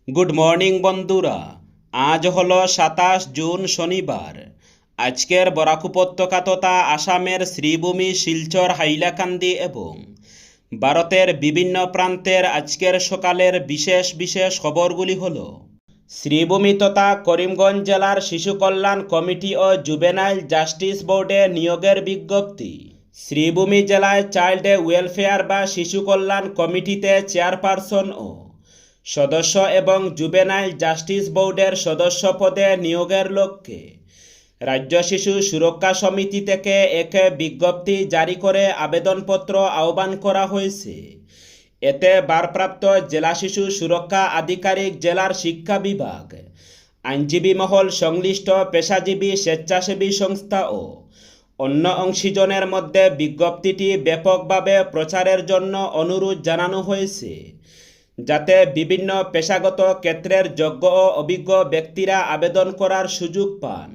Good morning বন্ধুরা। আজ হলো 27 জুন শনিবার। আজকের বরাক উপত্যকা তথা আসামের শ্রীভূমি, শিলচর, হাইলাকান্দি এবং ভারতের বিভিন্ন প্রান্তের আজকের সকালের বিশেষ বিশেষ খবরগুলি হল: শ্রীভূমি তথা করিমগঞ্জ জেলার শিশু কল্যাণ কমিটি ও জুভেনাইল জাস্টিস বোর্ডে নিয়োগের বিজ্ঞপ্তি। শ্রীভূমি জেলায় চাইল্ড ওয়েলফেয়ার বা শিশু কল্যাণ কমিটিতে চেয়ারপারসন ও সদস্য এবং জুভেনাইল জাস্টিস বোর্ডের সদস্য পদে নিয়োগের লক্ষ্যে রাজ্য শিশু সুরক্ষা সমিতি থেকে এক বিজ্ঞপ্তি জারি করে আবেদনপত্র আহ্বান করা হয়েছে। এতে ভারপ্রাপ্ত জেলা শিশু সুরক্ষা আধিকারিক, জেলার শিক্ষা বিভাগ, আইনজীবী মহল, সংশ্লিষ্ট পেশাজীবী, স্বেচ্ছাসেবী সংস্থা ও অন্য অংশীজনের মধ্যে বিজ্ঞপ্তিটি ব্যাপকভাবে প্রচারের জন্য অনুরোধ জানানো হয়েছে, যাতে বিভিন্ন পেশাগত ক্ষেত্রের যোগ্য ও অভিজ্ঞ ব্যক্তিরা আবেদন করার সুযোগ পান।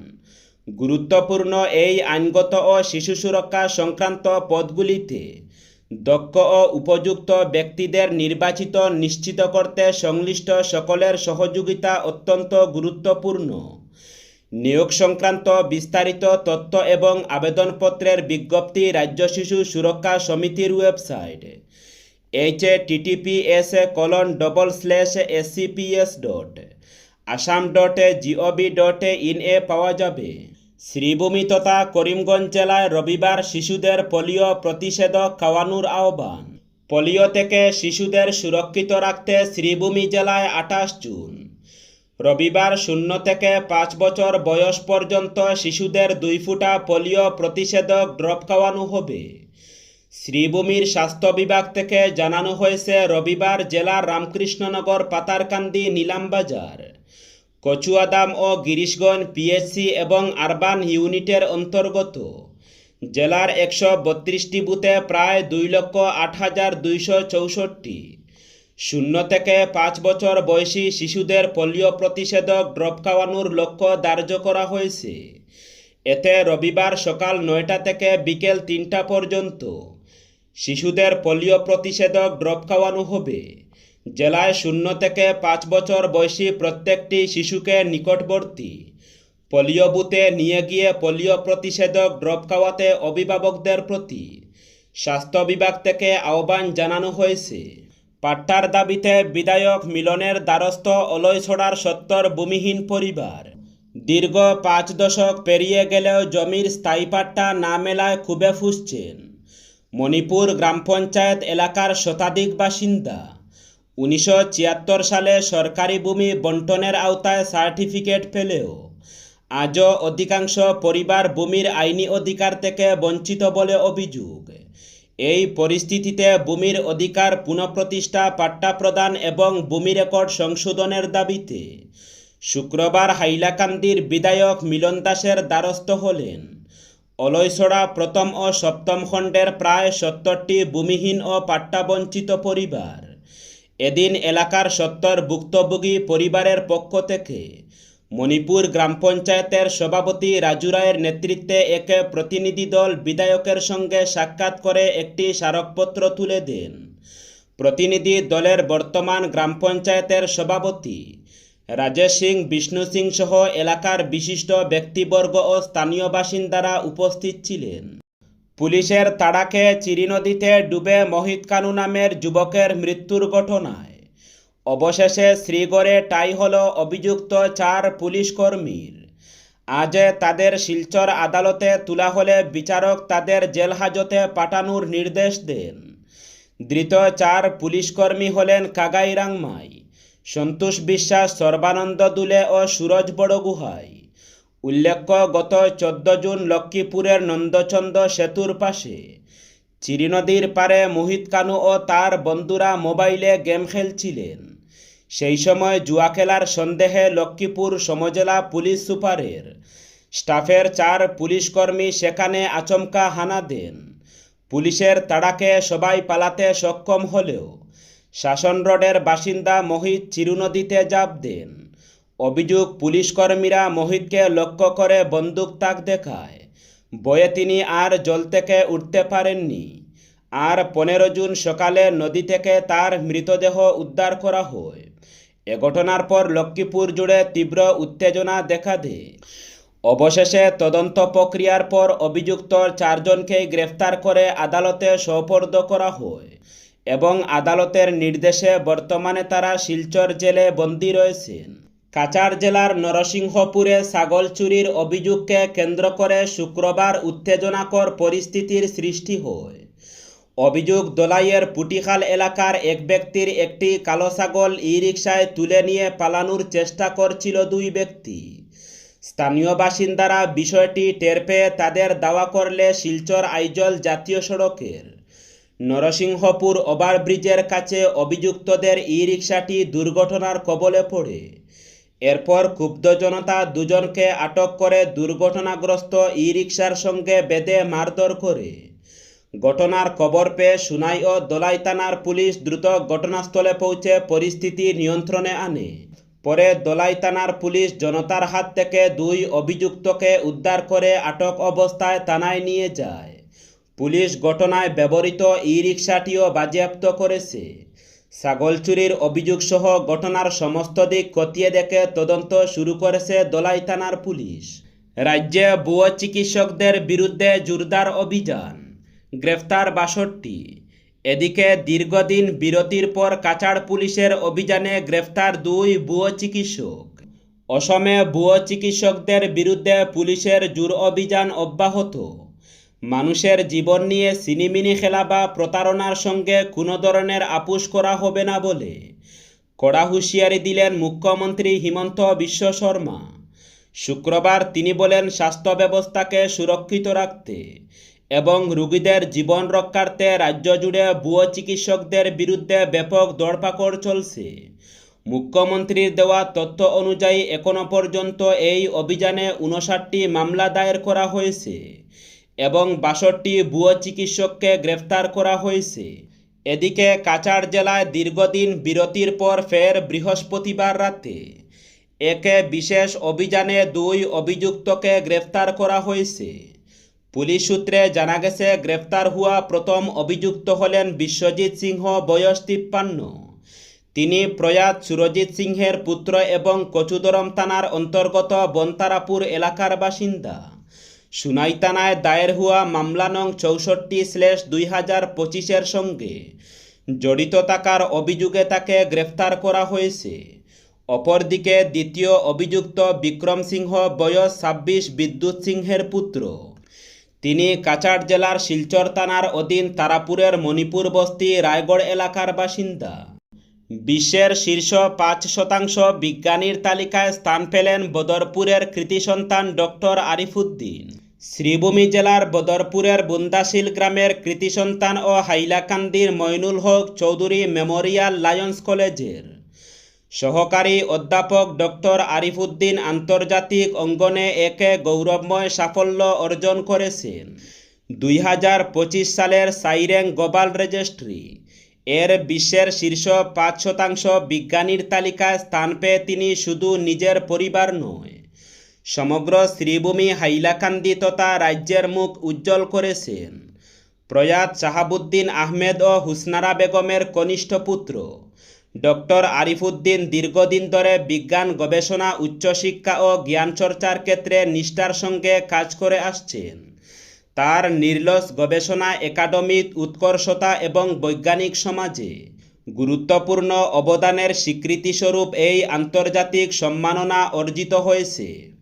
গুরুত্বপূর্ণ এই আইনগত ও শিশু সুরক্ষা সংক্রান্ত পদগুলিতে দক্ষ ও উপযুক্ত ব্যক্তিদের নির্বাচিত নিশ্চিত করতে সংশ্লিষ্ট সকলের সহযোগিতা অত্যন্ত গুরুত্বপূর্ণ। নিয়োগ সংক্রান্ত বিস্তারিত তথ্য এবং আবেদনপত্রের বিজ্ঞপ্তি রাজ্য শিশু সুরক্ষা সমিতির ওয়েবসাইট https://scps.assam.gov.in এ পাওয়া যাবে। শ্রীভূমি তথা করিমগঞ্জ জেলায় রবিবার শিশুদের পোলিও প্রতিষেধক খাওয়ানোর আহ্বান। পোলিও থেকে শিশুদের সুরক্ষিত রাখতে শ্রীভূমি জেলায় 28 জুন রবিবার 0 থেকে 5 বছর বয়স পর্যন্ত শিশুদের 2 ফোঁটা পোলিও প্রতিষেধক ড্রপ খাওয়ানো হবে। শ্রীভূমির স্বাস্থ্য বিভাগ থেকে জানানো হয়েছে, রবিবার জেলার রামকৃষ্ণনগর, পাতারকান্দি, নীলামবাজার, কচুয়াদাম ও গিরিশগঞ্জ পিএইচসি এবং আরবান ইউনিটের অন্তর্গত জেলার 132টি বুথে প্রায় 2,08,264 0 থেকে 5 বছর বয়সী শিশুদের পোলিও প্রতিষেধক ড্রপ খাওয়ানোর লক্ষ্য ধার্য করা হয়েছে। এতে রবিবার সকাল 9টা থেকে বিকেল 3টা পর্যন্ত শিশুদের পোলিও প্রতিষেধক ড্রপ খাওয়ানো হবে। জেলায় 0 থেকে 5 বছর বয়সী প্রত্যেকটি শিশুকে নিকটবর্তী পোলিও বুথে নিয়ে গিয়ে পোলিও প্রতিষেধক ড্রপ খাওয়াতে অভিভাবকদের প্রতি স্বাস্থ্য বিভাগ থেকে আহ্বান জানানো হয়েছে। পাট্টার দাবিতে বিধায়ক মিলনের দ্বারস্থ অলয়ছড়ার 70 ভূমিহীন পরিবার। দীর্ঘ 5 দশক পেরিয়ে গেলেও জমির স্থায়ী পাট্টা না মেলায় ক্ষোভে ফুঁসছেন মণিপুর গ্রাম পঞ্চায়েত এলাকার শতাধিক বাসিন্দা। 1976 সালে সরকারি ভূমি বণ্টনের আওতায় সার্টিফিকেট পেলেও আজও অধিকাংশ পরিবার ভূমির আইনি অধিকার থেকে বঞ্চিত বলে অভিযোগ। এই পরিস্থিতিতে ভূমির অধিকার পুনঃপ্রতিষ্ঠা, পাট্টা প্রদান এবং ভূমি রেকর্ড সংশোধনের দাবিতে শুক্রবার হাইলাকান্দির বিধায়ক মিলন দাসের দ্বারস্থ হলেন অলয়ছড়া প্রথম ও সপ্তম খণ্ডের প্রায় 70টি ভূমিহীন ও পাট্টাবঞ্চিত পরিবার। এদিন এলাকার 70 ভুক্তভোগী পরিবারের পক্ষ থেকে মণিপুর গ্রাম পঞ্চায়েতের সভাপতি রাজু রায়ের নেতৃত্বে এক প্রতিনিধি দল বিধায়কের সঙ্গে সাক্ষাৎ করে একটি স্মারকপত্র তুলে দেন। প্রতিনিধি দলের বর্তমান গ্রাম পঞ্চায়েতের সভাপতি রাজেশ সিং, বিষ্ণু সিং সহ এলাকার বিশিষ্ট ব্যক্তিবর্গ ও স্থানীয় বাসিন্দারা উপস্থিত ছিলেন। পুলিশের তাড়া খেয়ে চিরি নদীতে ডুবে মোহিত কানু নামের যুবকের মৃত্যুর ঘটনায় অবশেষে শ্রীগড়ে ঠাঁই হল অভিযুক্ত 4 পুলিশ কর্মীর। আজ তাদের শিলচর আদালতে তোলা হলে বিচারক তাদের জেল হাজতে পাঠানোর নির্দেশ দেন। ধৃত 4 পুলিশকর্মী হলেন কাগাই রাংমাই, সন্তোষ বিশ্বাস, সর্বানন্দ দুলে ও সুরজ বড়গুহাই। উল্লেখ্য, গত 14 জুন লক্ষ্মীপুরের নন্দচন্দ সেতুর পাশে চিরি নদীর পারে মোহিত কানু ও তার বন্ধুরা মোবাইলে গেম খেলছিলেন। সেই সময় জুয়া খেলার সন্দেহে লক্ষ্মীপুর সমজেলা পুলিশ সুপারের স্টাফের 4 পুলিশকর্মী সেখানে আচমকা হানা দেন। পুলিশের তাড়াকে সবাই পালাতে সক্ষম হলেও শাসন রোডের বাসিন্দা মোহিত চিরুনদীতে ঝাঁপ দেন। অভিযোগ, পুলিশকর্মীরা মোহিতকে লক্ষ্য করে বন্দুক তাক দেখায়। ভয়ে তিনি আর জল থেকে উঠতে পারেননি। আর 15 জুন সকালে নদী থেকে তার মৃতদেহ উদ্ধার করা হয়। এ ঘটনার পর লক্ষ্মীপুর জুড়ে তীব্র উত্তেজনা দেখা দেয়। অবশেষে তদন্ত প্রক্রিয়ার পর অভিযুক্ত 4 জনকেই গ্রেফতার করে আদালতে সোপর্দ করা হয় এবং আদালতের নির্দেশে বর্তমানে তারা শিলচর জেলে বন্দী রয়েছেন। কাছাড় জেলার নরসিংহপুরে ছাগল চুরির অভিযোগকে কেন্দ্র করে শুক্রবার উত্তেজনাকর পরিস্থিতির সৃষ্টি হয়। অভিযোগ, দলাইয়ের পুটিখাল এলাকার এক ব্যক্তির একটি কালো ছাগল ই-রিকশায় তুলে নিয়ে পালানোর চেষ্টা করছিল 2 ব্যক্তি। স্থানীয় বাসিন্দারা বিষয়টি টের পেয়ে তাদের দাওয়া করলে শিলচর আইজল জাতীয় সড়কের নরসিংহপুর ওভারব্রিজের কাছে অভিযুক্তদের ই-রিকশাটি দুর্ঘটনার কবলে পড়ে। এরপর ক্ষুব্ধ জনতা 2 জনকে আটক করে দুর্ঘটনাগ্রস্ত ই-রিকশার সঙ্গে বেঁধে মারধর করে। ঘটনার খবর পেয়ে সুনাই ও দলাই থানার পুলিশ দ্রুত ঘটনাস্থলে পৌঁছে পরিস্থিতি নিয়ন্ত্রণে আনে। পরে দলাই থানার পুলিশ জনতার হাত থেকে 2 অভিযুক্তকে উদ্ধার করে আটক অবস্থায় থানায় নিয়ে যায়। পুলিশ ঘটনায় ব্যবহৃত ই-রিকশাটিও বাজেয়াপ্ত করেছে। ছাগল চুরির অভিযোগসহ ঘটনার সমস্ত দিক খতিয়ে দেখে তদন্ত শুরু করেছে দলাই থানার পুলিশ। রাজ্যে ভুয়ো চিকিৎসকদের বিরুদ্ধে জোরদার অভিযান, গ্রেফতার 62। এদিকে দীর্ঘদিন বিরতির পর কাছাড় পুলিশের অভিযানে গ্রেফতার 2 ভুয়ো চিকিৎসক। অসমে ভুয়ো চিকিৎসকদের বিরুদ্ধে পুলিশের জোর অভিযান অব্যাহত। মানুষের জীবন নিয়ে সিনিমিনি খেলা বা প্রতারণার সঙ্গে কোনো ধরনের আপোষ করা হবে না বলে কড়া হুঁশিয়ারি দিলেন মুখ্যমন্ত্রী হিমন্ত বিশ্ব শর্মা। শুক্রবার তিনি বলেন, স্বাস্থ্য ব্যবস্থাকে সুরক্ষিত রাখতে এবং রোগীদের জীবন রক্ষার্থে রাজ্য জুড়ে ভুয়ো চিকিৎসকদের বিরুদ্ধে ব্যাপক দরপাকড় চলছে। মুখ্যমন্ত্রীর দেওয়া তথ্য অনুযায়ী এখনও পর্যন্ত এই অভিযানে 59টি মামলা দায়ের করা হয়েছে এবং 62 ভুয়ো চিকিৎসককে গ্রেফতার করা হয়েছে। এদিকে কাছাড় জেলায় দীর্ঘদিন বিরতির পর ফের বৃহস্পতিবার রাতে একে বিশেষ অভিযানে 2 অভিযুক্তকে গ্রেফতার করা হয়েছে। পুলিশ সূত্রে জানা গেছে, গ্রেফতার হওয়া প্রথম অভিযুক্ত হলেন বিশ্বজিৎ সিংহ, বয়স 53। তিনি প্রয়াত সুরজিৎ সিংহের পুত্র এবং কচুদরম থানার অন্তর্গত বনতারাপুর এলাকার বাসিন্দা। সুনাই থানায় দায়ের হওয়া মামলা নং 64/2025 সঙ্গে জড়িত থাকার অভিযোগে তাকে গ্রেফতার করা হয়েছে। অপরদিকে দ্বিতীয় অভিযুক্ত বিক্রম সিংহ, বয়স 26, বিদ্যুৎ সিংহের পুত্র। তিনি কাছাড় জেলার শিলচর থানার অধীন তারাপুরের মণিপুর বস্তি রায়গড় এলাকার বাসিন্দা। বিশ্বের শীর্ষ 5% বিজ্ঞানীর তালিকায় স্থান পেলেন বদরপুরের কৃতি সন্তান ডক্টর আরিফুদ্দিন। শ্রীভূমি জেলার বদরপুরের বুন্দাশিল গ্রামের কৃতি সন্তান ও হাইলাকান্দির মইনুল হক চৌধুরী মেমোরিয়াল লায়ন্স কলেজের সহকারী অধ্যাপক ডক্টর আরিফুদ্দিন আন্তর্জাতিক অঙ্গনে একে গৌরবময় সাফল্য অর্জন করেছেন। 2025 সালের সাইরেং গ্লোবাল রেজিস্ট্রি এর বিশ্বের শীর্ষ 5% বিজ্ঞানীর তালিকায় স্থান পেয়ে তিনি শুধু নিজের পরিবার নয়, সমগ্র শ্রীভূমি, হাইলাকান্দি তথা রাজ্যের মুখ উজ্জ্বল করেছেন। প্রয়াত শাহাবুদ্দিন আহমেদ ও হুসনারা বেগমের কনিষ্ঠ পুত্র ডক্টর আরিফুদ্দিন দীর্ঘদিন ধরে বিজ্ঞান গবেষণা, উচ্চশিক্ষা ও জ্ঞানচর্চার ক্ষেত্রে নিষ্ঠার সঙ্গে কাজ করে আসছেন। তার নির্লস গবেষণা, একাডেমিক উৎকর্ষতা এবং বৈজ্ঞানিক সমাজে গুরুত্বপূর্ণ অবদানের স্বীকৃতিস্বরূপ এই আন্তর্জাতিক সম্মাননা অর্জিত হয়েছে।